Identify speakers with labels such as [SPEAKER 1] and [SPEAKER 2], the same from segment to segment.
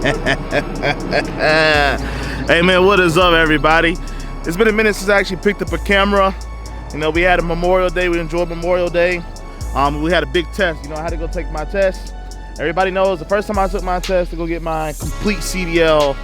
[SPEAKER 1] Hey man, what is up everybody? It's been a minute since I actually picked up a camera. You know, we had a Memorial Day, we enjoyed Memorial Day. We had a big test, you know, I had to go take my test. Everybody knows the first time I took my test to go get my complete CDL,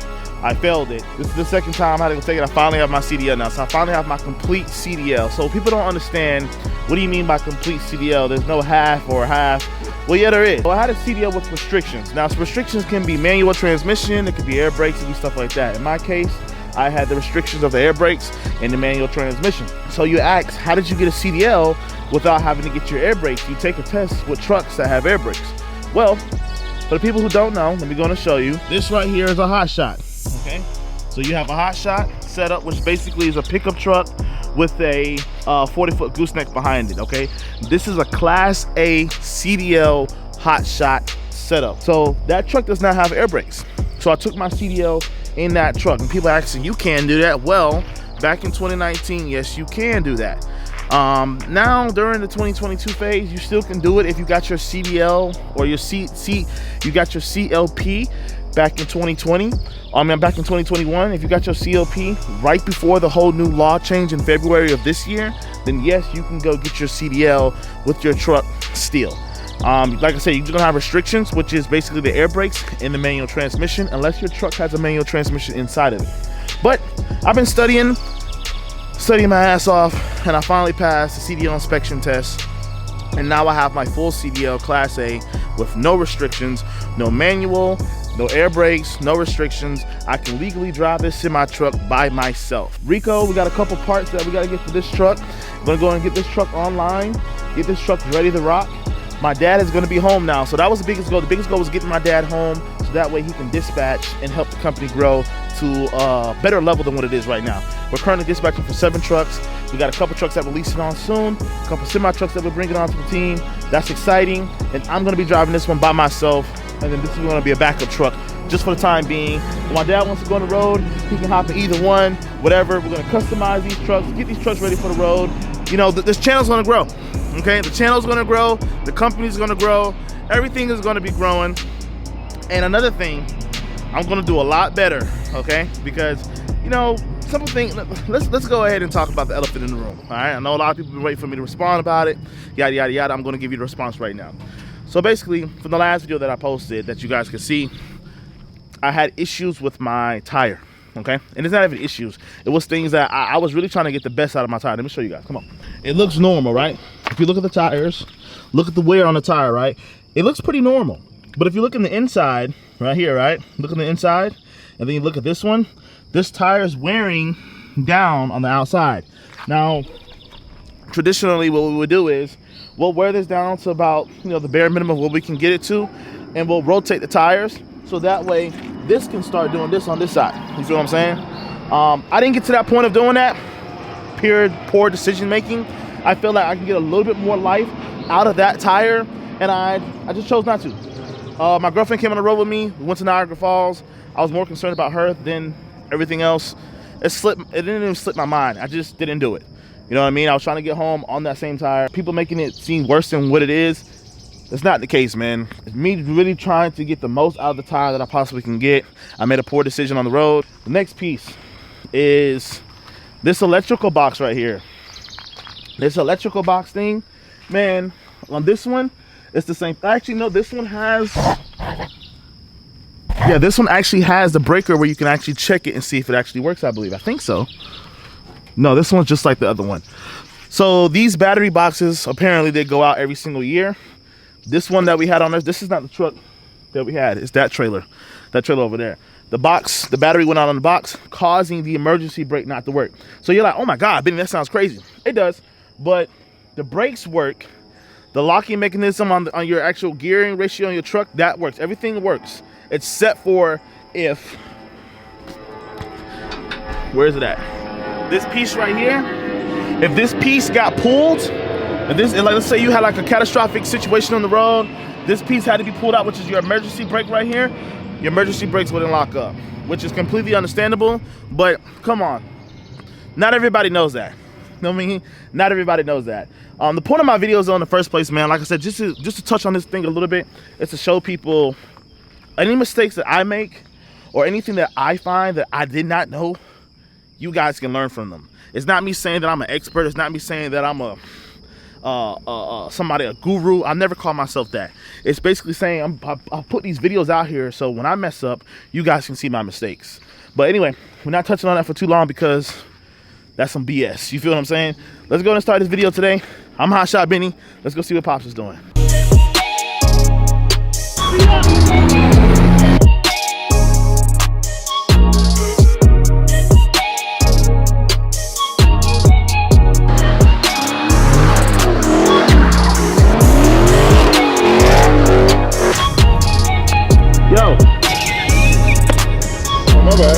[SPEAKER 1] I failed it. This is the second time I had to go take it. I finally have my CDL now. So I finally have my complete CDL. So people don't understand, what do you mean by complete CDL? There's no half or half. Well, yeah, there is. Well, I had a CDL with restrictions. Now, restrictions can be manual transmission, it could be air brakes, and stuff like that. In my case, I had the restrictions of the air brakes and the manual transmission. So you ask, how did you get a CDL without having to get your air brakes? You take a test with trucks that have air brakes. Well, for the people who don't know, let me go and show you. This right here is a hot shot, okay? So you have a hot shot setup, which basically is a pickup truck with a 40-foot gooseneck behind it, okay? This is a Class A CDL hot shot setup. So that truck does not have air brakes. So I took my CDL in that truck, and people are asking, you can do that? Well, back in 2019, yes, you can do that. Now during the 2022 phase, you still can do it if you got your CDL or your you got your CLP back in 2020. Back in 2021, if you got your CLP right before the whole new law change in February of this year, then yes, you can go get your CDL with your truck still. Like I said, you don't have restrictions, which is basically the air brakes and the manual transmission, unless your truck has a manual transmission inside of it. But I've been studying my ass off, and I finally passed the CDL inspection test, and now I have my full CDL Class A with no restrictions, no manual, no air brakes, no restrictions. I can legally drive this semi truck by myself. Rico, we got a couple parts that we got to get for this truck. I'm gonna go and get this truck online, get this truck ready to rock. My dad is gonna be home now, so that was the biggest goal. The biggest goal was getting my dad home, so that way he can dispatch and help the company grow to a better level than what it is right now. We're currently dispatching for 7 trucks. We got a couple trucks that we're leasing on soon, a couple semi trucks that we're bringing onto the team. That's exciting, and I'm gonna be driving this one by myself, and then this is gonna be a backup truck just for the time being. When my dad wants to go on the road, he can hop in either one, whatever. We're gonna customize these trucks, get these trucks ready for the road. You know, this channel's gonna grow, okay? The channel's gonna grow, the company's gonna grow, everything is gonna be growing. And another thing, I'm gonna do a lot better, okay? Because, you know, simple thing, let's go ahead and talk about the elephant in the room, all right? I know a lot of people have been waiting for me to respond about it, yada, yada, yada. I'm gonna give you the response right now. So basically, from the last video that I posted that you guys could see, I had issues with my tire, okay? And it's not even issues. It was things that I was really trying to get the best out of my tire. Let me show you guys, come on. It looks normal, right? If you look at the tires, look at the wear on the tire, right? It looks pretty normal. But if you look in the inside, right here, right? Look on the inside, and then you look at this one, this tire is wearing down on the outside. Now, traditionally what we would do is, we'll wear this down to about, you know, the bare minimum of what we can get it to, and we'll rotate the tires, so that way this can start doing this on this side. You feel what I'm saying? I didn't get to that point of doing that. Poor decision making. I feel like I can get a little bit more life out of that tire, and I just chose not to. My girlfriend came on the road with me. We went to Niagara Falls. I was more concerned about her than everything else. It didn't even slip my mind. I just didn't do it. You know what I mean? I was trying to get home on that same tire. People making it seem worse than what it is. That's not the case, man. It's me really trying to get the most out of the tire that I possibly can get. I made a poor decision on the road. The next piece is this electrical box right here. This electrical box thing, man, on this one, it's the same. Actually, no, this one has, yeah, this one actually has the breaker where you can actually check it and see if it actually works, I believe. I think so. No, this one's just like the other one. So these battery boxes, apparently they go out every single year. This one that we had on this is not the truck that we had. It's that trailer over there. The battery went out on the box, causing the emergency brake not to work. So you're like, oh my God, Bennii, that sounds crazy. It does, but the brakes work. The locking mechanism on your actual gearing ratio on your truck, that works. Everything works, except for if, where is it at? This piece right here, if this piece got pulled, and like, let's say you had like a catastrophic situation on the road, this piece had to be pulled out, which is your emergency brake right here, your emergency brakes wouldn't lock up, which is completely understandable, but come on. Not everybody knows that. You know what I mean? Not everybody knows that. The point of my videos though in the first place, man, like I said, just to touch on this thing a little bit, is to show people any mistakes that I make or anything that I find that I did not know, you guys can learn from them. It's not me saying that I'm an expert. It's not me saying that I'm a somebody, a guru. I never call myself that. It's basically saying I put these videos out here so when I mess up, you guys can see my mistakes. But anyway, we're not touching on that for too long because that's some BS. You feel what I'm saying? Let's go and start this video today. I'm Hot Shot Bennii. Let's go see what Pops is doing. Yo. Oh, my bad.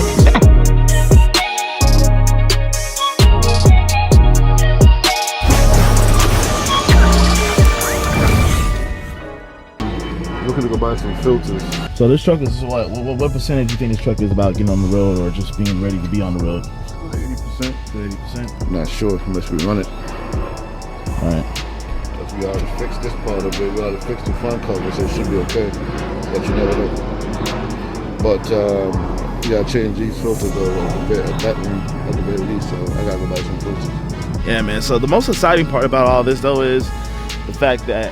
[SPEAKER 2] Looking to go buy some filters.
[SPEAKER 1] So this truck is what percentage do you think this truck is about getting on the road or just being ready to be on the road?
[SPEAKER 2] 80%.
[SPEAKER 1] 80%?
[SPEAKER 2] I'm not sure unless we run it.
[SPEAKER 1] Alright.
[SPEAKER 2] Because we already fixed this part of it. We already fixed the front cover, so it should be okay. But you never know. But you gotta change these filters though at the very least, so I gotta go buy some filters.
[SPEAKER 1] Yeah, man. So the most exciting part about all this though is the fact that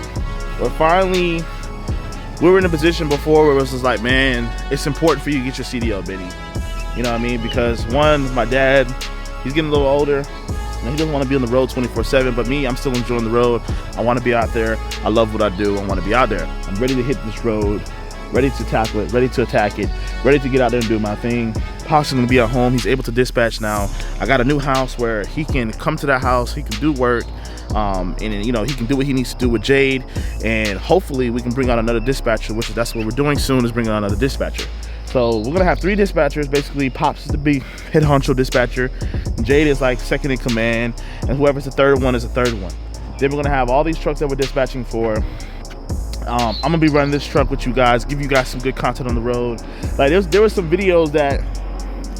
[SPEAKER 1] we were in a position before where it was just like, man, it's important for you to get your CDL, Bennii. You know what I mean? Because one, my dad, he's getting a little older and he doesn't want to be on the road 24/7, but me, I'm still enjoying the road. I want to be out there. I love what I do. I want to be out there. I'm ready to hit this road, ready to tackle it, ready to attack it, ready to get out there and do my thing. Pops is gonna be at home. He's able to dispatch now. I got a new house where he can come to that house, he can do work, and you know, he can do what he needs to do with Jade, and hopefully we can bring on another dispatcher, that's what we're doing soon, is bringing on another dispatcher. So we're gonna have 3 dispatchers. Basically, Pops is the big head honcho dispatcher, Jade is like second in command, and whoever's the third one is the third one. Then we're gonna have all these trucks that we're dispatching for. I'm gonna be running this truck with you guys, give you guys some good content on the road. Like there was some videos that,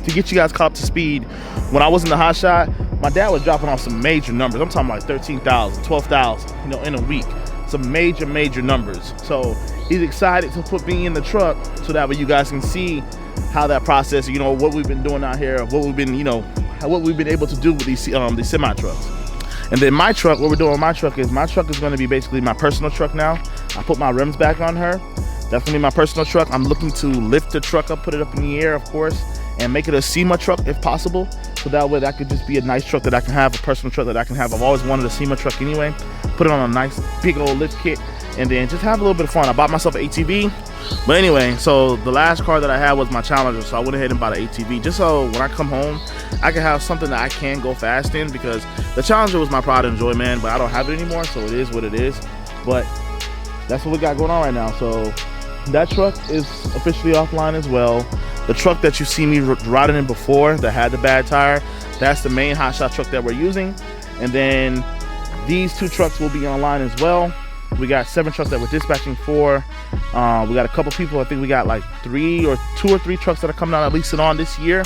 [SPEAKER 1] to get you guys caught up to speed, when I was in the Hot Shot, my dad was dropping off some major numbers. I'm talking like 13,000, 12,000, you know, in a week. Some major numbers. So he's excited to put me in the truck so that way you guys can see how that process, you know, what we've been doing out here, what we've been, you know, what we've been able to do with these semi trucks. And then my truck, what we're doing with my truck is going to be basically my personal truck now. I put my rims back on her. That's gonna be my personal truck. I'm looking to lift the truck up, put it up in the air, of course, and make it a SEMA truck if possible. So that way that could just be a nice truck that I can have, a personal truck that I can have. I've always wanted a SEMA truck anyway. Put it on a nice big old lift kit and then just have a little bit of fun. I bought myself an ATV. But anyway, so the last car that I had was my Challenger, so I went ahead and bought an ATV just so when I come home, I can have something that I can go fast in, because the Challenger was my pride and joy, man, but I don't have it anymore, so it is what it is. But that's what we got going on right now. So that truck is officially offline as well. The truck that you see me riding in before that had the bad tire, that's the main Hot Shot truck that we're using. And then these 2 trucks will be online as well. We got 7 trucks that we're dispatching for. We got a couple people. I think we got like 2 or 3 trucks that are coming out at least on this year.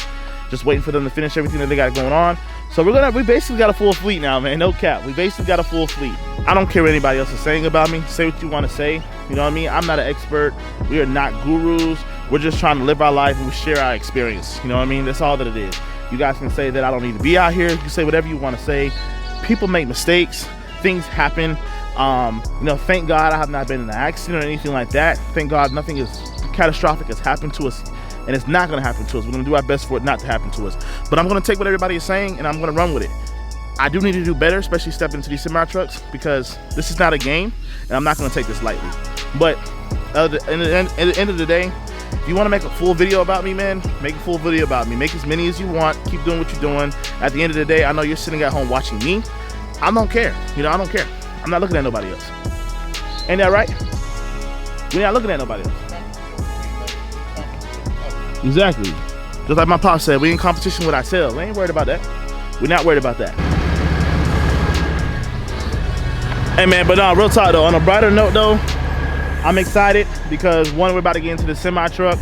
[SPEAKER 1] Just waiting for them to finish everything that they got going on. So we basically got a full fleet now, man. No cap. We basically got a full fleet. I don't care what anybody else is saying about me. Say what you want to say. You know what I mean? I'm not an expert. We are not gurus. We're just trying to live our life and we share our experience. You know what I mean? That's all that it is. You guys can say that I don't need to be out here. You can say whatever you want to say. People make mistakes. Things happen. You know, thank God I have not been in an accident or anything like that. Thank God nothing is catastrophic has happened to us, and it's not going to happen to us. We're going to do our best for it not to happen to us. But I'm going to take what everybody is saying and I'm going to run with it. I do need to do better, especially step into these semi trucks, because this is not a game and I'm not going to take this lightly. But at the end of the day, if you want to make a full video about me, man, make a full video about me. Make as many as you want. Keep doing what you're doing. At the end of the day, I know you're sitting at home watching me. I don't care. You know, I don't care. I'm not looking at nobody else. Ain't that right? We're not looking at nobody else. Exactly. Just like my pop said, we in competition with ourselves. We ain't worried about that. We're not worried about that. Hey man, but no, real talk though, on a brighter note though, I'm excited because one, we're about to get into the semi truck.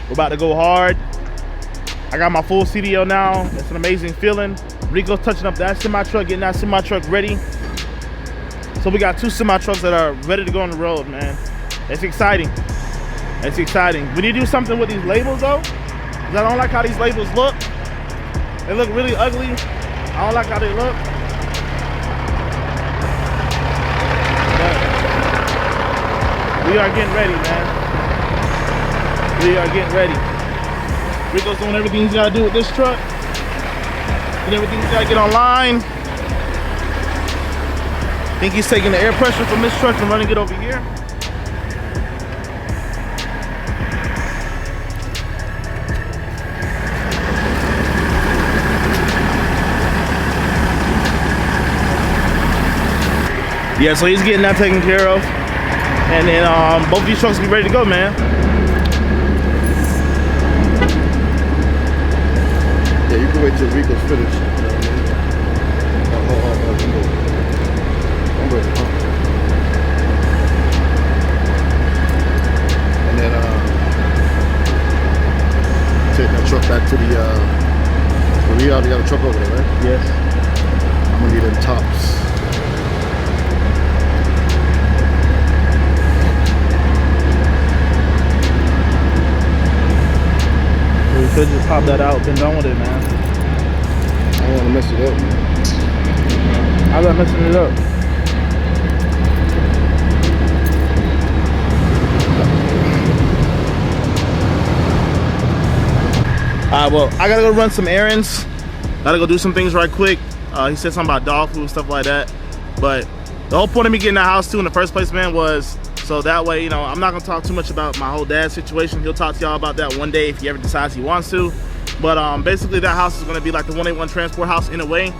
[SPEAKER 1] We're about to go hard. I got my full CDL now. It's an amazing feeling. Rico's touching up that semi truck, getting that semi truck ready. So we got 2 semi trucks that are ready to go on the road, man. It's exciting. It's exciting. We need to do something with these labels though, because I don't like how these labels look. They look really ugly. I don't like how they look. But we are getting ready, man. We are getting ready. Rico's doing everything he's gotta do with this truck. And everything he's gotta get online. I think he's taking the air pressure from this truck and running it over here. Yeah, so he's getting that taken care of. And then both of these trucks will be ready to go, man.
[SPEAKER 2] Yeah, you can wait till Rico's finished. I'm ready. And then take that truck back to the we already got a truck over there, right?
[SPEAKER 1] Yes.
[SPEAKER 2] I'm gonna need them tops.
[SPEAKER 1] We could just pop that out, been done with it, man.
[SPEAKER 2] I don't want to mess it up.
[SPEAKER 1] How's that messing it up? Alright, well, I gotta go run some errands. Gotta go do some things right quick. He said something about dog food, stuff like that. But the whole point of me getting that house too in the first place, man, was so that way, you know, I'm not gonna talk too much about my whole dad situation. He'll talk to y'all about that one day if he ever decides he wants to. But basically that house is gonna be like the 181 transport house in a way.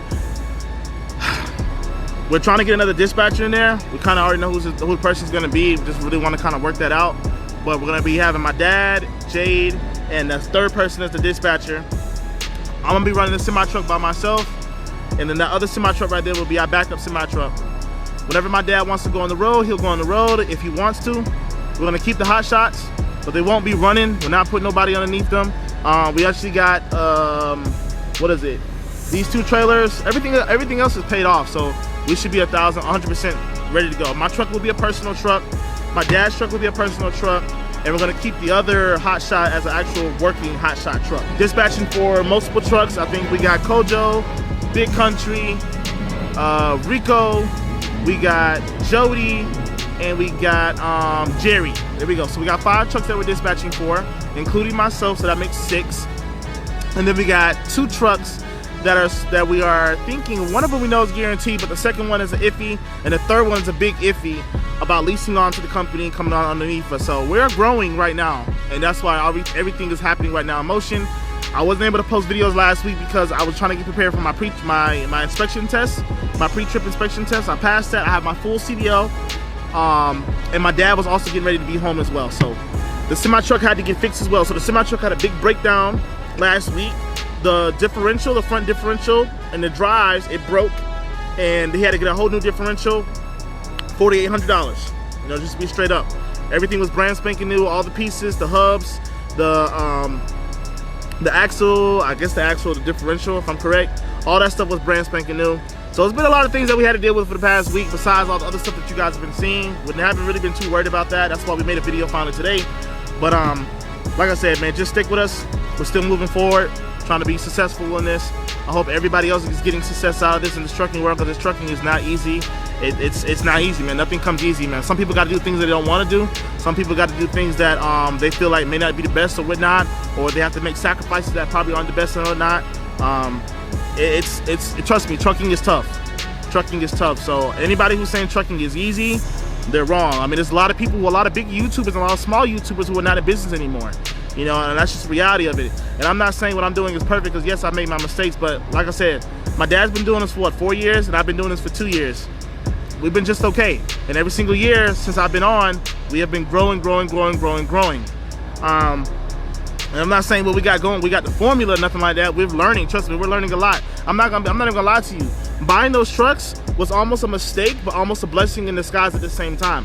[SPEAKER 1] We're trying to get another dispatcher in there. We kind of already know who the person's gonna be. We just really want to kind of work that out. But we're gonna be having my dad, Jade, and the third person as the dispatcher. I'm gonna be running the semi truck by myself, and then that other semi truck right there will be our backup semi truck. Whenever my dad wants to go on the road, he'll go on the road if he wants to. We're gonna keep the hot shots, but they won't be running. We're not putting nobody underneath them. We actually got what is it? These two trailers. Everything else is paid off, so we should be 100% ready to go. My truck will be a personal truck. My dad's truck will be a personal truck, and we're gonna keep the other hot shot as an actual working hot shot truck. Dispatching for multiple trucks. I think we got Kojo, Big Country, Rico, we got Jody, and we got Jerry. There we go. So we got 5 trucks that we're dispatching for, including myself, so that makes 6. And then we got 2 trucks that we are thinking, one of them we know is guaranteed, but the second one is an iffy, and the third one is a big iffy about leasing on to the company coming on underneath us. So we're growing right now, and that's why everything is happening right now in motion. I wasn't able to post videos last week because I was trying to get prepared for my inspection test, my pre-trip inspection test. I passed that. I have my full CDL, and my dad was also getting ready to be home as well. So the semi truck had to get fixed as well. So the semi truck had a big breakdown last week. The differential, the front differential, and the drives, it broke, and they had to get a whole new differential, $4,800. You know, just to be straight up. Everything was brand spanking new. All the pieces, the hubs, the axle, the differential, if I'm correct. All that stuff was brand spanking new. So it's been a lot of things that we had to deal with for the past week, besides all the other stuff that you guys have been seeing. We haven't really been too worried about that. That's why we made a video finally today. But like I said, man, just stick with us. We're still moving forward, trying to be successful in this. I hope everybody else is getting success out of this in this trucking world, because this trucking is not easy. It's not easy, man. Nothing comes easy, man. Some people got to do things that they don't want to do. Some people got to do things that they feel like may not be the best or whatnot, or they have to make sacrifices that probably aren't the best or not. Trust me, trucking is tough. Trucking is tough. So anybody who's saying trucking is easy, they're wrong. I mean, there's a lot of people, a lot of big YouTubers and a lot of small YouTubers who are not in business anymore. You know, and that's just the reality of it. And I'm not saying what I'm doing is perfect, because yes, I made my mistakes, but like I said, my dad's been doing this for what, 4 years, and I've been doing this for 2 years. We've been just okay. And every single year since I've been on, we have been growing. And I'm not saying what we got going, we got the formula, nothing like that. We're learning, trust me, we're learning a lot. I'm not even gonna lie to you. Buying those trucks was almost a mistake, but almost a blessing in disguise at the same time.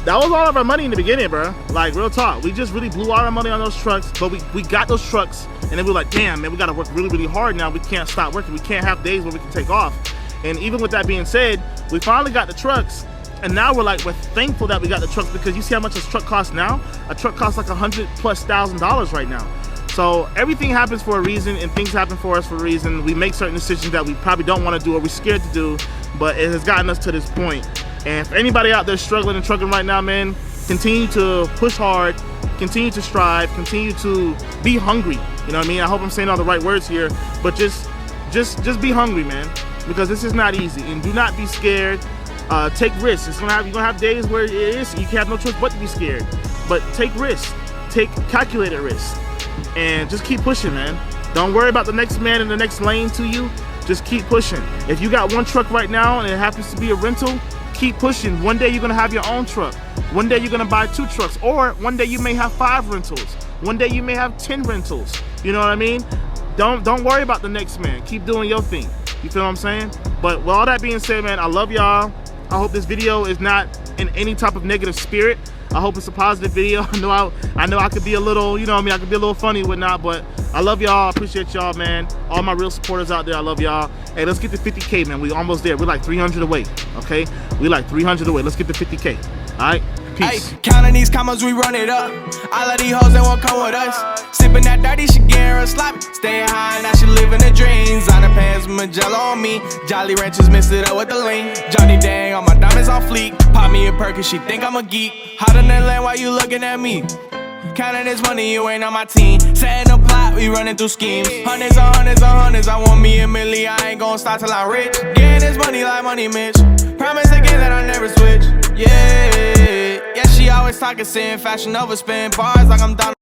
[SPEAKER 1] That was all of our money in the beginning, bro. Like, real talk. We just really blew all our money on those trucks, but we got those trucks, and then we were like, damn, man, we gotta work really hard now. We can't stop working. We can't have days where we can take off. And even with that being said, we finally got the trucks, And now we're thankful that we got the trucks, because you see how much this truck costs now? A truck costs like $100,000+ right now. So everything happens for a reason, and things happen for us for a reason. We make certain decisions that we probably don't want to do or we're scared to do, but it has gotten us to this point. And if anybody out there struggling and trucking right now, man, continue to push hard, continue to strive, continue to be hungry. You know what I mean? I hope I'm saying all the right words here, but just be hungry, man, because this is not easy. And do not be scared. Take risks. You're gonna have days where it is you have no choice but to be scared. But take risks. Take calculated risks. And just keep pushing, man. Don't worry about the next man in the next lane to you. Just keep pushing. If you got one truck right now and it happens to be a rental, keep pushing. One day you're gonna have your own truck. One day you're gonna buy 2 trucks, or one day you may have 5 rentals. One day you may have 10 rentals. You know what I mean? Don't worry about the next man. Keep doing your thing. You feel what I'm saying? But with all that being said, man, I love y'all. I hope this video is not in any type of negative spirit. I hope it's a positive video. I know I could be a little, you know what I mean, I could be a little funny and whatnot, but I love y'all. I appreciate y'all, man. All my real supporters out there, I love y'all. Hey, let's get to 50K, man. We almost there. We're like 300 away, okay? We like 300 away. Let's get to 50K, all right? Peace.
[SPEAKER 3] Ay, counting these commas, we run it up. All of these hoes, they won't come with us. Sipping that dirty, she getting real sloppy. Staying high, now she living the dreams. On the pants with Magello on me. Jolly Ranchers mixed it up with the lean. Johnny Dang, all my diamonds on fleek. Pop me a perk and she think I'm a geek. Hot in that land while you looking at me. Counting this money, you ain't on my team. Setting a plot, we running through schemes. Hundreds on hundreds on hundreds, I want me a million. I ain't gon' stop till I'm rich. Getting this money like Money Mitch. Promise again that I never switch. Yeah, she always talking sin, fashion over spin bars like I'm done.